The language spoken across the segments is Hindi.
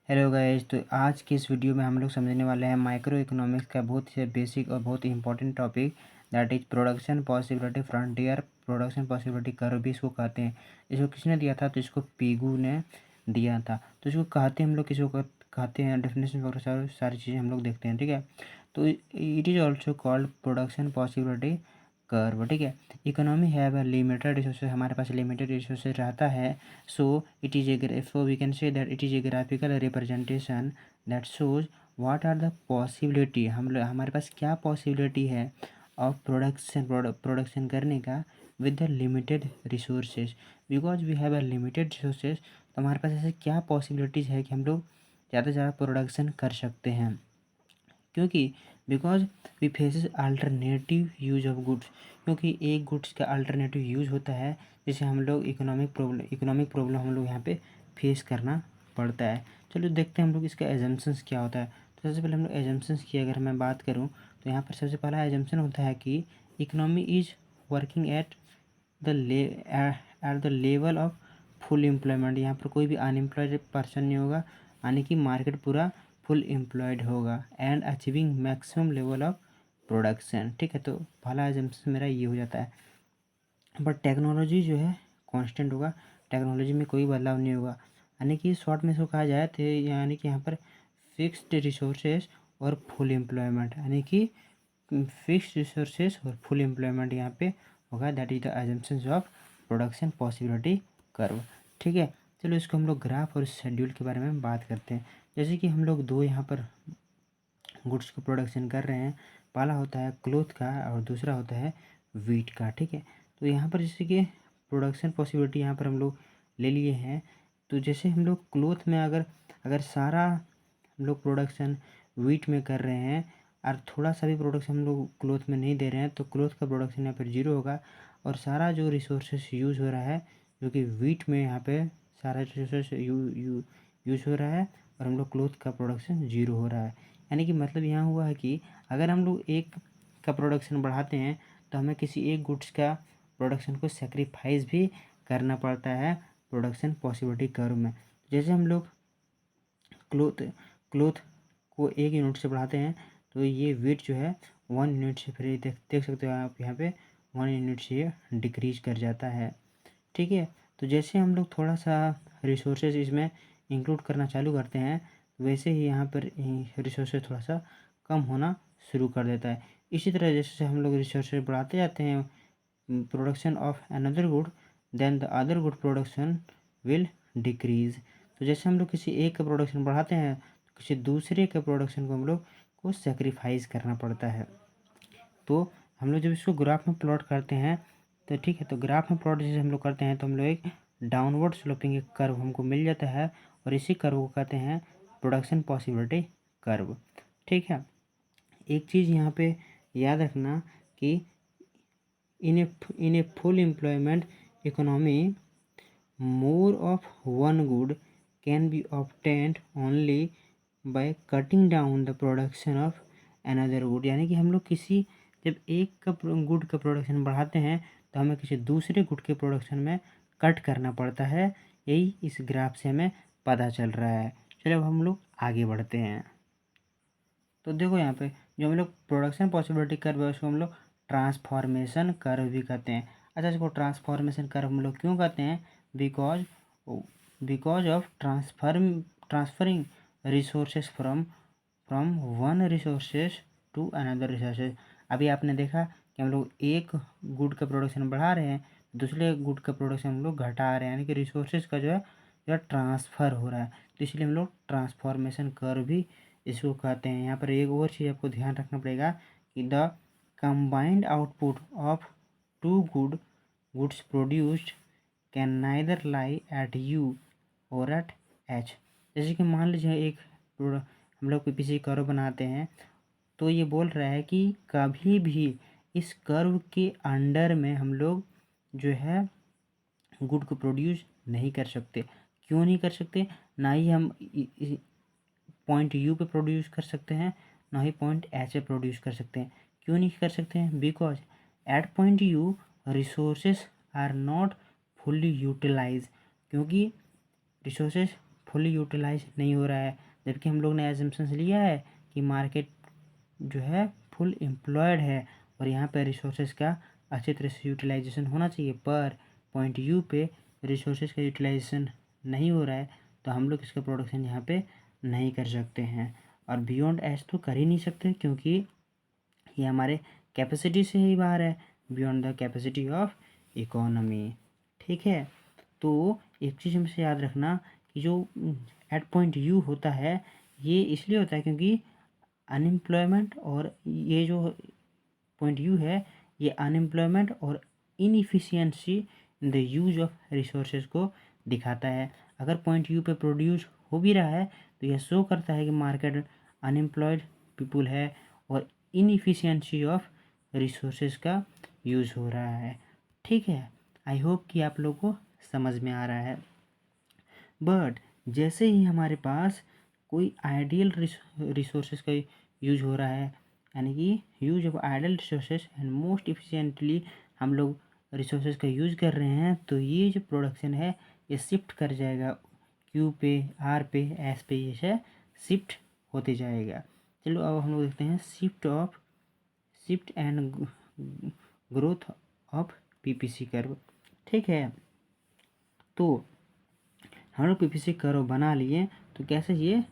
Hello guys. तो आज की इस वीडियो में हम लोग समझने वाले हैं माइक्रो इकोनॉमिक्स का बहुत ही बेसिक और बहुत ही important topic, that is production possibility frontier. Production possibility curve भी इसको कहते हैं। इसको किसने दिया था? तो इसको पीगू ने दिया था। तो इसको कहते हैं हम लोग, किसको कहते हैं, डेफिनेशन वगैरह सारी चीज़ें हम लोग देखते हैं, ठीक है। तो it is also called production possibility curve, ठीक है। Economy have a limited resources, हमारे पास लिमिटेड रिसोर्सेज रहता है। So it is a so we can say that it is a graphical representation that shows what are the possibility, हमारे पास क्या पॉसिबिलिटी है ऑफ प्रोडक्शन करने का with the limited resources. Because we have a limited resources, तो हमारे पास ऐसे क्या पॉसिबिलिटीज़ है कि हम लोग ज़्यादा से ज़्यादा प्रोडक्शन कर सकते हैं। क्योंकि because we faces alternative use of goods, क्योंकि एक गुड्स का अल्टरनेटिव यूज होता है, जिसे हम लोग इकोनॉमिक प्रॉब्लम हम लोग यहाँ पे फेस करना पड़ता है। चलो देखते हैं हम लोग इसका एजम्पशंस क्या होता है। तो सबसे पहले हम लोग एजम्पशंस की अगर मैं बात करूँ तो यहाँ पर सबसे पहला एजम्पशन होता है कि economy is working at the level of full employment. यहाँ पर कोई भी अनएम्प्लॉयड पर्सन नहीं होगा, यानी कि मार्केट पूरा फुल एम्प्लॉयड होगा। And achieving maximum level of production, ठीक है। तो पहला एजम्पशन मेरा ये हो जाता है। बट टेक्नोलॉजी जो है कांस्टेंट होगा, टेक्नोलॉजी में कोई बदलाव नहीं होगा। यानी कि शॉर्ट में इसको कहा जाए तो यानी कि यहाँ पर फिक्स्ड रिसोर्सेज और फुल एम्प्लॉयमेंट, यानी कि फिक्स्ड रिसोर्सेज और फुल एम्प्लॉयमेंट यहाँ पे होगा। That is the assumptions of production possibility curve, ठीक है। चलो इसको हम लोग ग्राफ और शेड्यूल के बारे में बात करते हैं। जैसे कि हम लोग दो यहाँ पर गुड्स को प्रोडक्शन कर रहे हैं, पहला होता है क्लोथ का और दूसरा होता है वीट का, ठीक है। तो यहाँ पर जैसे कि प्रोडक्शन पॉसिबिलिटी यहाँ पर हम लोग ले लिए हैं। तो जैसे हम लोग क्लोथ में अगर अगर सारा हम लोग प्रोडक्शन वीट में कर रहे हैं और थोड़ा सा भी प्रोडक्शन हम लोग क्लोथ में नहीं दे रहे हैं, तो क्लोथ का प्रोडक्शन यहाँ पर जीरो होगा। और सारा जो रिसोर्सेस यूज़ हो रहा है, जो कि वीट में यहाँ पे सारा रिसोर्सेस यूज़ हो रहा है, और हम लोग क्लोथ का प्रोडक्शन जीरो हो रहा है। यानी कि मतलब यहाँ हुआ है कि अगर हम लोग एक का प्रोडक्शन बढ़ाते हैं तो हमें किसी एक गुड्स का प्रोडक्शन को सेक्रीफाइस भी करना पड़ता है प्रोडक्शन पॉसिबिलिटी कर्व में। जैसे हम लोग क्लोथ क्लोथ को 1 यूनिट से बढ़ाते हैं, तो ये वेट जो है 1 यूनिट से फिर देख सकते हो आप यहाँ पे 1 यूनिट से ये डिक्रीज कर जाता है, ठीक है। तो जैसे हम लोग थोड़ा सा रिसोर्सेज इसमें इंक्लूड करना चालू करते हैं, वैसे ही यहाँ पर रिसोर्सेज थोड़ा सा कम होना शुरू कर देता है। इसी तरह जैसे हम लोग रिसोर्सेज बढ़ाते जाते हैं production of another good, then the other good production will decrease. तो जैसे हम लोग किसी एक का प्रोडक्शन बढ़ाते हैं, तो किसी दूसरे के प्रोडक्शन को हम लोग को सेक्रीफाइस करना पड़ता है। तो हम लोग जब इसको ग्राफ में प्लॉट करते हैं, तो ठीक है, तो ग्राफ में प्लॉट जैसे हम लोग करते हैं तो हम लोग एक डाउनवर्ड स्लोपिंग एक कर्व हमको मिल जाता है, और इसी कर्व को कहते हैं प्रोडक्शन पॉसिबिलिटी कर्व, ठीक है। एक चीज़ यहाँ पे याद रखना कि in a full employment economy more of one good can be obtained only by cutting down the production of another good। यानी कि हम लोग किसी जब एक का गुड का प्रोडक्शन बढ़ाते हैं तो हमें किसी दूसरे गुड के प्रोडक्शन में कट करना पड़ता है। यही इस ग्राफ से हमें पता चल रहा है। चलो अब हम लोग आगे बढ़ते हैं। तो देखो यहाँ पे जो हम लोग प्रोडक्शन पॉसिबिलिटी कर्व है उसको हम लोग ट्रांसफॉर्मेशन कर्व भी कहते हैं। अच्छा, इसको ट्रांसफॉर्मेशन कर्व हम लोग क्यों कहते हैं? Because because of transferring resources from from one resources to another resources. अभी आपने देखा कि हम लोग एक गुड का प्रोडक्शन बढ़ा रहे हैं, दूसरे गुड का प्रोडक्शन हम लोग घटा रहे हैं, यानी कि रिसोर्सेज का जो है ट्रांसफ़र हो रहा है। तो इसलिए हम लोग ट्रांसफॉर्मेशन कर्व भी इसको कहते हैं। यहाँ पर एक और चीज़ आपको ध्यान रखना पड़ेगा कि the combined output of two goods produced can neither lie at u और एट एच। जैसे कि मान लीजिए एक हम लोग पीपीसी कर्व बनाते हैं, तो ये बोल रहा है कि कभी भी इस कर्व के अंडर में हम लोग जो है गुड को प्रोड्यूस नहीं कर सकते। क्यों नहीं कर सकते? ना ही हम पॉइंट यू पे प्रोड्यूस कर सकते हैं, ना ही पॉइंट एच पे प्रोड्यूस कर सकते हैं। क्यों नहीं कर सकते हैं? Because at point u resources are not fully utilise, क्योंकि रिसोर्सेज फुली यूटिलाइज नहीं हो रहा है, जबकि हम लोग ने एजम्पशंस लिया है कि मार्केट जो है फुल एम्प्लॉयड है और यहाँ पे रिसोर्सेज का अच्छी तरह से यूटिलाइजेशन होना चाहिए, पर पॉइंट यू पे रिसोर्सेज का यूटिलाइजेशन नहीं हो रहा है, तो हम लोग इसका प्रोडक्शन यहाँ पे नहीं कर सकते हैं। और बियॉन्ड एच तो कर ही नहीं सकते क्योंकि ये हमारे कैपेसिटी से ही बाहर है, beyond the capacity of economy. ठीक है, तो एक चीज़ हमसे याद रखना कि जो एट पॉइंट यू होता है ये इसलिए होता है क्योंकि अनएम्प्लॉयमेंट, और ये जो पॉइंट यू है ये अनएम्प्लॉयमेंट और inefficiency in the use of resources को दिखाता है। अगर पॉइंट यू पे प्रोड्यूस हो भी रहा है तो यह शो करता है कि मार्केट अनएम्प्लॉयड पीपुल है और इनएफिशिएंसी ऑफ रिसोर्सेज का यूज़ हो रहा है। ठीक है, आई होप कि आप लोगों को समझ में आ रहा है। बट जैसे ही हमारे पास कोई आइडियल रिसोर्सेज का यूज हो रहा है, यानी कि use of ideal resources and most efficiently हम लोग रिसोर्सेज का यूज़ कर रहे हैं, तो ये जो प्रोडक्शन है ये शिफ्ट कर जाएगा क्यू पे, आर पे, एस पे, ये शिफ्ट होते जाएगा। चलो अब हम लोग देखते हैं shift and growth of PPC curve. ठीक है, तो हम लोग पीपीसी कर्व बना लिए, तो कैसे ये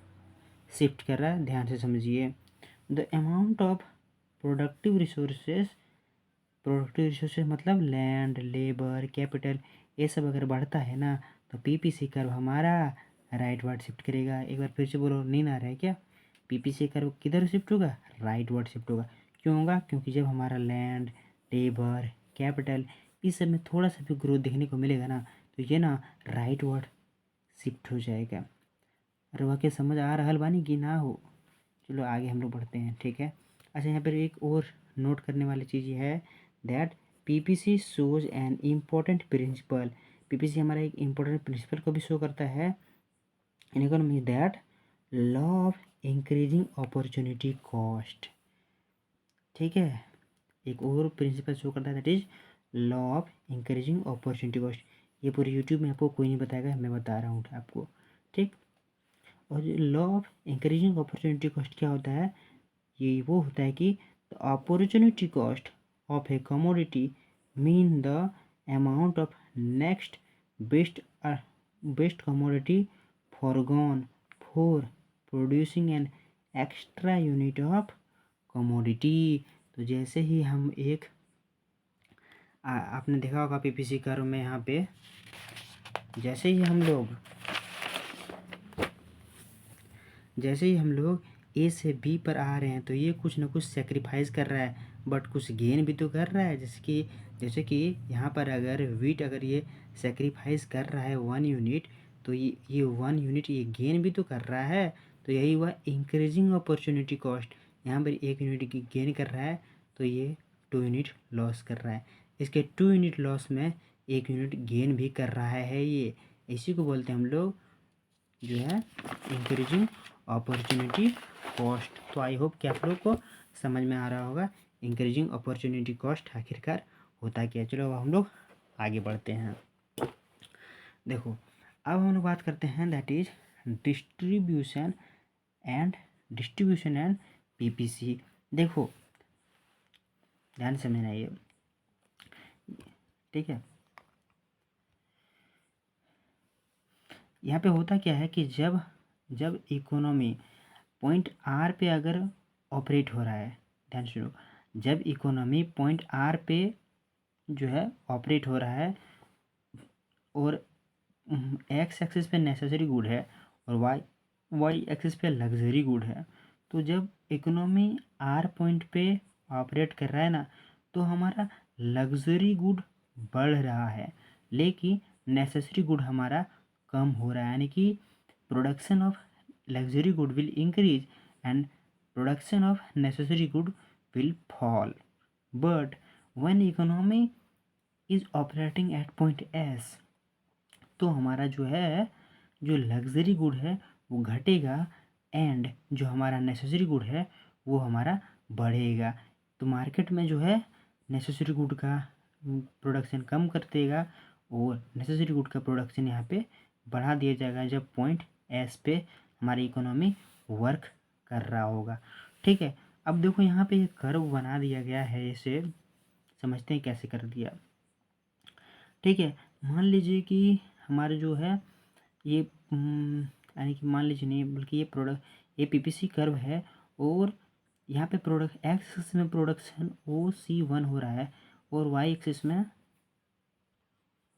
शिफ्ट कर रहा है ध्यान से समझिए। The amount of productive resources मतलब लैंड, लेबर, कैपिटल, ये सब अगर बढ़ता है ना तो पीपीसी कर्व हमारा राइट वर्ड शिफ्ट करेगा। एक बार फिर से बोलो, नींद आ रहा है क्या? पीपीसी कर्व किधर शिफ्ट होगा? राइट वर्ड शिफ्ट होगा। क्यों होगा? क्योंकि जब हमारा लैंड, लेबर, कैपिटल इस सब में थोड़ा सा भी ग्रोथ देखने को मिलेगा ना तो ये ना राइट वर्ड शिफ्ट हो जाएगा। अरे वाकई समझ आ रहा बानी कि ना हो? चलो आगे हम लोग बढ़ते हैं। ठीक है, अच्छा यहाँ पर एक और नोट करने वाली चीज़ ये है that PPC shows an important principle. PPC हमारा एक इम्पोर्टेंट प्रिंसिपल को भी शो करता है in economy, that law of increasing opportunity cost. ठीक है, एक और प्रिंसिपल शो करता है that is law of increasing opportunity cost. ये पूरे यूट्यूब में आपको कोई नहीं बताएगा, मैं बता रहा हूँ आपको। ठीक, और law of increasing opportunity cost क्या होता है? ये वो होता है कि the opportunity cost of A commodity mean the amount of next best commodity foregone for producing an extra unit of commodity. तो जैसे ही हम एक आपने देखा होगा पीपीसी कर्व में यहाँ पे जैसे ही हम लोग ए से बी पर आ रहे हैं तो ये कुछ ना कुछ सेक्रीफाइस कर रहा है, बट कुछ गेन भी तो कर रहा है। जैसे कि यहाँ पर अगर ये सेक्रीफाइस कर रहा है 1 यूनिट, तो ये 1 यूनिट ये गेन भी तो कर रहा है। तो यही हुआ इंक्रीजिंग अपॉर्चुनिटी कॉस्ट। यहाँ पर 1 यूनिट की गेन कर रहा है तो ये 2 यूनिट लॉस कर रहा है। इसके 2 यूनिट लॉस में 1 यूनिट गेन भी कर रहा है। ये इसी को बोलते हैं हम लोग जो है इंक्रीजिंग अपॉर्चुनिटी कॉस्ट। तो आई होप कि आप लोग को समझ में आ रहा होगा इंक्रीजिंग अपॉर्चुनिटी कॉस्ट आखिरकार होता क्या है। चलो अब हम लोग आगे बढ़ते हैं। देखो अब हम लोग बात करते हैं that is distribution and PPC. देखो ध्यान से समझना ये, ठीक है। यहाँ पे होता क्या है कि जब इकोनॉमी पॉइंट आर पे अगर ऑपरेट हो रहा है, ध्यान सुनो, जब इकोनॉमी पॉइंट आर पे जो है ऑपरेट हो रहा है और एक्स एक्सिस पे नेसेसरी गुड है और वाई एक्सिस पे लग्जरी गुड है, तो जब इकोनॉमी आर पॉइंट पे ऑपरेट कर रहा है ना तो हमारा लग्जरी गुड बढ़ रहा है लेकिन नेसेसरी गुड हमारा कम हो रहा है, यानी कि production of luxury good will increase and production of necessary good will fall. But when economy is operating at point S, तो हमारा जो लग्जरी गुड है वो घटेगा एंड जो हमारा नेसेसरी गुड है वो हमारा बढ़ेगा। तो मार्केट में जो है नेसेसरी गुड का प्रोडक्शन कम कर देगा और नेसेसरी गुड का प्रोडक्शन यहाँ पे बढ़ा दिया जाएगा जब पॉइंट एस पे हमारी इकोनॉमी वर्क कर रहा होगा। ठीक है, अब देखो यहाँ पे एक कर्व बना दिया गया है, इसे समझते हैं कैसे कर दिया। ठीक है, मान लीजिए कि हमारे जो है ये यानी कि मान लीजिए नहीं बल्कि ये पीपीसी कर्व है और यहाँ पे प्रोडक्ट एक्स एक्सिस में प्रोडक्शन OC1 हो रहा है और वाई एक्सिस में